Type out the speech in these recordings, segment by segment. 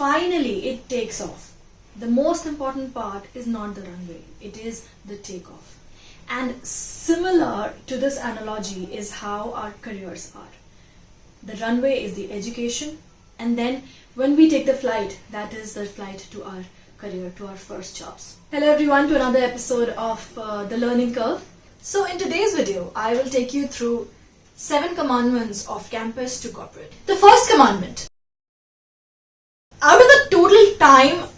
finally it takes off, the most important part is not the runway, it is the takeoff. And similar to this analogy is how our careers are. The runway is the education, and then when we take the flight, that is the flight to our career, to our first jobs. Hello everyone, to another episode of The Learning Curve. So in today's video, I will take you through 7 commandments of campus to corporate. The first commandment. Out of the total time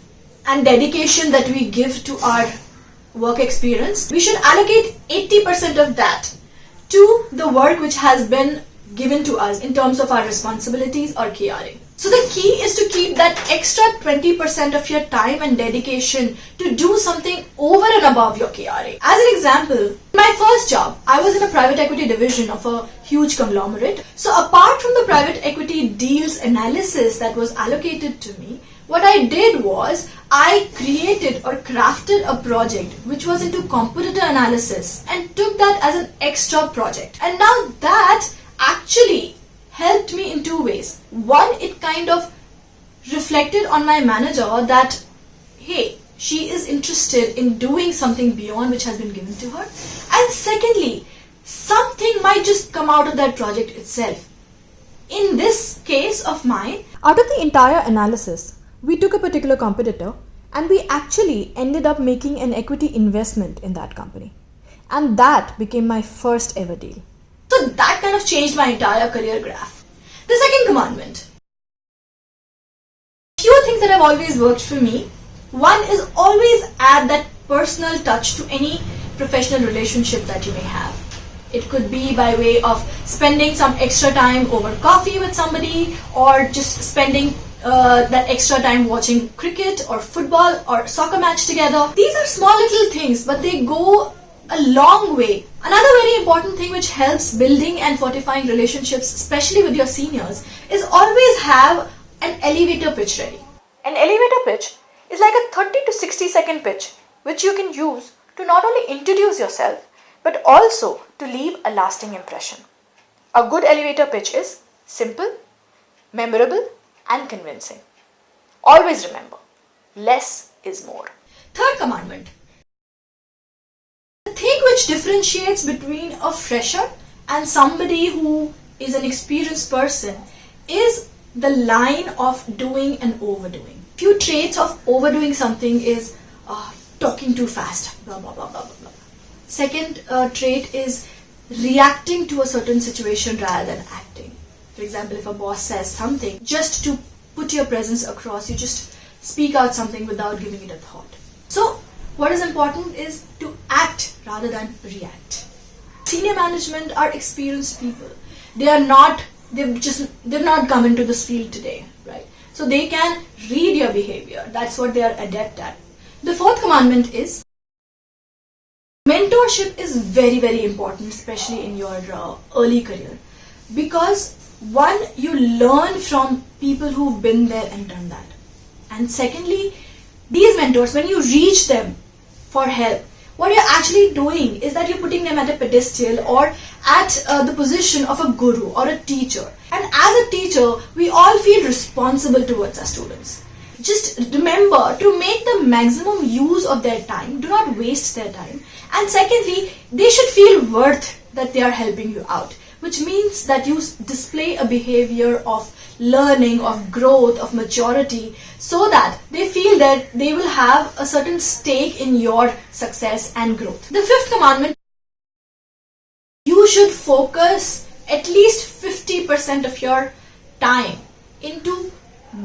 and dedication that we give to our work experience, we should allocate 80% of that to the work which has been given to us in terms of our responsibilities or KRA. So the key is to keep that extra 20% of your time and dedication to do something over and above your KRA. As an example, my first job, I was in a private equity division of a huge conglomerate. So apart from the private equity deals analysis that was allocated to me, what I did was I created or crafted a project which was into competitor analysis and took that as an extra project. And now that actually helped me in 2 ways. One, it kind of reflected on my manager that, hey, she is interested in doing something beyond which has been given to her. And secondly, something might just come out of that project itself. In this case of mine, out of the entire analysis, we took a particular competitor and we actually ended up making an equity investment in that company. And that became my first ever deal. So that kind of changed my entire career graph. The second commandment. Few things that have always worked for me. One is always add that personal touch to any professional relationship that you may have. It could be by way of spending some extra time over coffee with somebody, or just spending that extra time watching cricket or football or soccer match together. These are small little things, but they go a long way. Another very important thing which helps building and fortifying relationships, especially with your seniors, is always have an elevator pitch ready. An elevator pitch is like a 30 to 60 second pitch which you can use to not only introduce yourself but also to leave a lasting impression. A good elevator pitch is simple, memorable and convincing. Always remember, less is more. Third commandment. The thing which differentiates between a fresher and somebody who is an experienced person is the line of doing and overdoing. Few traits of overdoing something is talking too fast, blah blah blah blah blah. Second trait is reacting to a certain situation rather than acting. For example, if a boss says something, just to put your presence across, you just speak out something without giving it a thought. So what is important is to act rather than react. Senior management are experienced people. They've not come into this field today, right? So they can read your behavior. That's what they are adept at. The fourth commandment is mentorship is very, very important, especially in your early career, because one, you learn from people who've been there and done that. And secondly, these mentors, when you reach them for help, what you're actually doing is that you're putting them at a pedestal or at the position of a guru or a teacher. And as a teacher, we all feel responsible towards our students. Just remember to make the maximum use of their time. Do not waste their time. And secondly, they should feel worth that they are helping you out, which means that you display a behavior of learning, of growth, of maturity, so that they feel that they will have a certain stake in your success and growth. The fifth commandment, you should focus at least 50% of your time into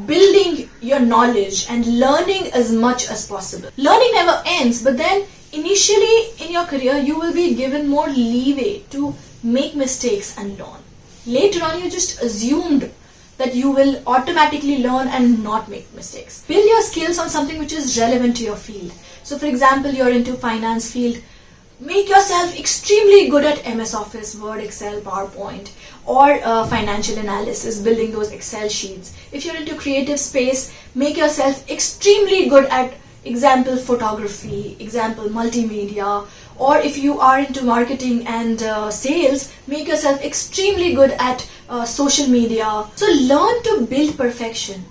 building your knowledge and learning as much as possible. Learning never ends, but then initially in your career, you will be given more leeway to make mistakes and learn. Later on, you just assumed that you will automatically learn and not make mistakes. Build your skills on something which is relevant to your field. So for example, you're into finance field, make yourself extremely good at MS Office, Word, Excel, PowerPoint, or financial analysis, building those Excel sheets. If you're into creative space, make yourself extremely good at example photography, example multimedia, or if you are into marketing and sales, make yourself extremely good at social media. So learn to build perfection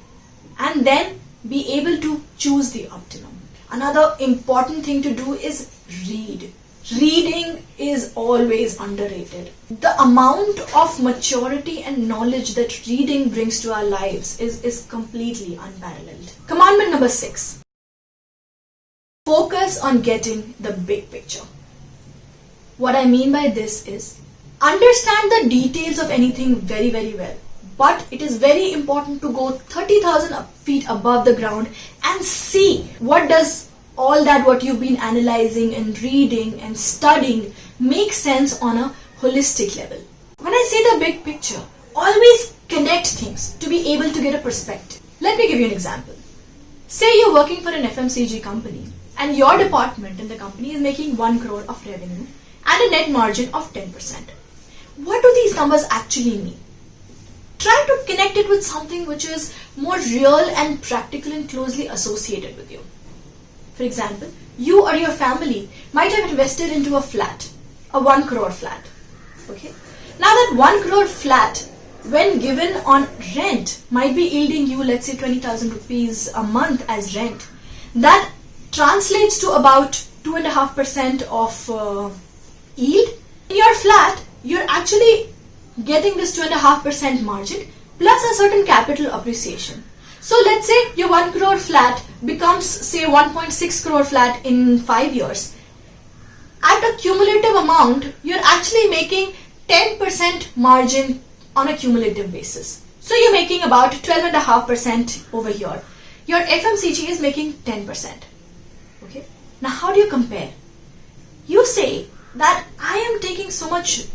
and then be able to choose the optimum. Another important thing to do is read. Reading is always underrated. The amount of maturity and knowledge that reading brings to our lives is completely unparalleled. Commandment number 6. Focus on getting the big picture. What I mean by this is, understand the details of anything very, very well. But it is very important to go 30,000 feet above the ground and see what does all that what you've been analyzing and reading and studying make sense on a holistic level. When I say the big picture, always connect things to be able to get a perspective. Let me give you an example. Say you're working for an FMCG company and your department in the company is making 1 crore of revenue and a net margin of 10%. What do these numbers actually mean? Try to connect it with something which is more real and practical and closely associated with you. For example, you or your family might have invested into a flat, a 1 crore flat. Okay. Now that 1 crore flat, when given on rent, might be yielding you, let's say, 20,000 rupees a month as rent. That translates to about 2.5% of yield. In your flat, you're actually getting this 2.5% margin plus a certain capital appreciation. So let's say your 1 crore flat becomes, say, 1.6 crore flat in 5 years. At a cumulative amount, you're actually making 10% margin on a cumulative basis. So you're making about 12.5% over here. Your FMCG is making 10%. Okay. Now how do you compare? You say that I am taking so much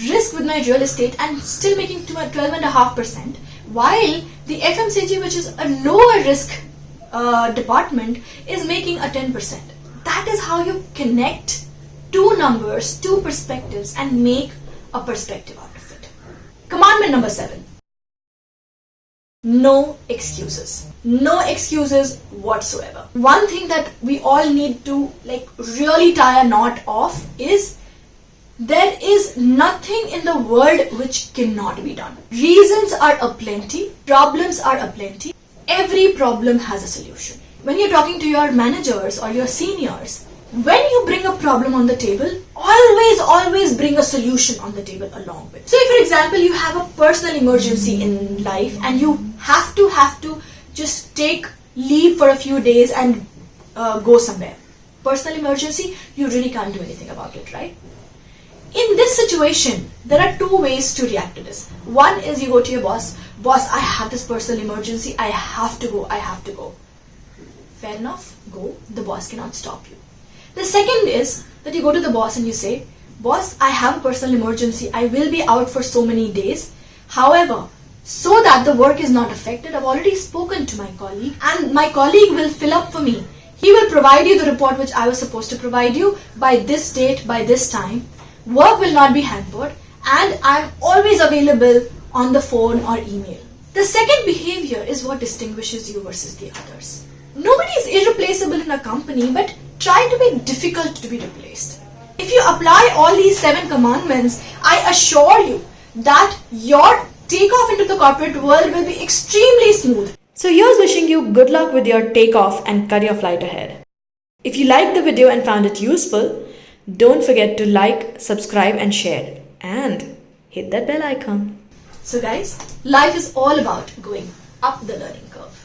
risk with my real estate and still making 12.5%, while the FMCG, which is a lower risk department, is making a 10%. That is how you connect two numbers, two perspectives, and make a perspective out of it. Commandment number 7. No excuses. No excuses whatsoever. One thing that we all need to really tie a knot of is, there is nothing in the world which cannot be done. Reasons are aplenty, problems are aplenty. Every problem has a solution. When you're talking to your managers or your seniors, when you bring a problem on the table, always bring a solution on the table along with. So if, for example, you have a personal emergency in life and you have to just take leave for a few days and go somewhere. Personal emergency, you really can't do anything about it, right? In this situation, there are two ways to react to this. One is you go to your boss, I have this personal emergency, I have to go. Fair enough, go, the boss cannot stop you. The second is that you go to the boss and you say, boss, I have a personal emergency, I will be out for so many days. However, so that the work is not affected, I've already spoken to my colleague and my colleague will fill up for me. He will provide you the report which I was supposed to provide you by this date, by this time. Work will not be hampered and I'm always available on the phone or email. The second behavior is what distinguishes you versus the others. Nobody is irreplaceable in a company, but try to be difficult to be replaced. If you apply all these 7 commandments, I assure you that your takeoff into the corporate world will be extremely smooth. So here's wishing you good luck with your takeoff and career flight ahead. If you liked the video and found it useful, don't forget to like, subscribe and share, and hit that bell icon. So guys, life is all about going up the learning curve.